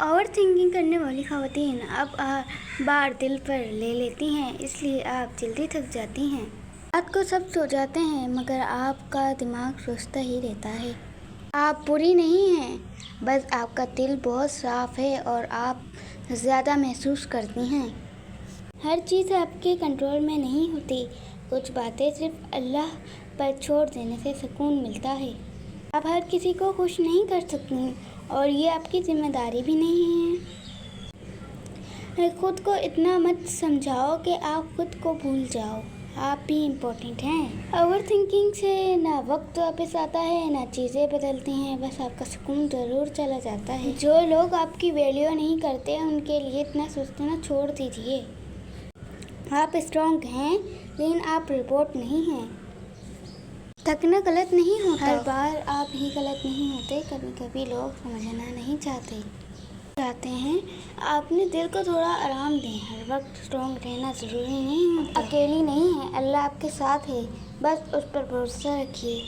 Over thinking کرنے والی خواتین اب بار دل پر لے لیتی ہیں، اس لیے آپ جلدی تھک جاتی ہیں۔ رات کو سب سو جاتے ہیں مگر آپ کا دماغ سوچتا ہی رہتا ہے۔ آپ بری نہیں ہیں، بس آپ کا دل بہت صاف ہے اور آپ زیادہ محسوس کرتی ہیں۔ ہر چیز آپ کے کنٹرول میں نہیں ہوتی، کچھ باتیں صرف اللہ پر چھوڑ دینے سے سکون ملتا ہے۔ آپ ہر کسی کو خوش نہیں کر سکتی اور یہ آپ کی ذمہ داری بھی نہیں ہے۔ خود کو اتنا مت سمجھاؤ کہ آپ خود کو بھول جاؤ، آپ بھی امپورٹنٹ ہیں۔ اوور تھنکنگ سے نہ وقت واپس آتا ہے نہ چیزیں بدلتی ہیں، بس آپ کا سکون ضرور چلا جاتا ہے۔ جو لوگ آپ کی ویلیو نہیں کرتے ان کے لیے اتنا سوچنا چھوڑ دیجیے۔ آپ اسٹرانگ ہیں لیکن آپ روبوٹ نہیں ہیں۔ تھکنا غلط نہیں ہوتا، ہر بار آپ ہی غلط نہیں ہوتے، کبھی کبھی لوگ سمجھنا نہیں چاہتے ہیں۔ آپ اپنے دل کو تھوڑا آرام دیں، ہر وقت اسٹرانگ رہنا ضروری نہیں ہوتا۔ اکیلی نہیں ہیں، اللہ آپ کے ساتھ ہے، بس اس پر بھروسہ رکھیے۔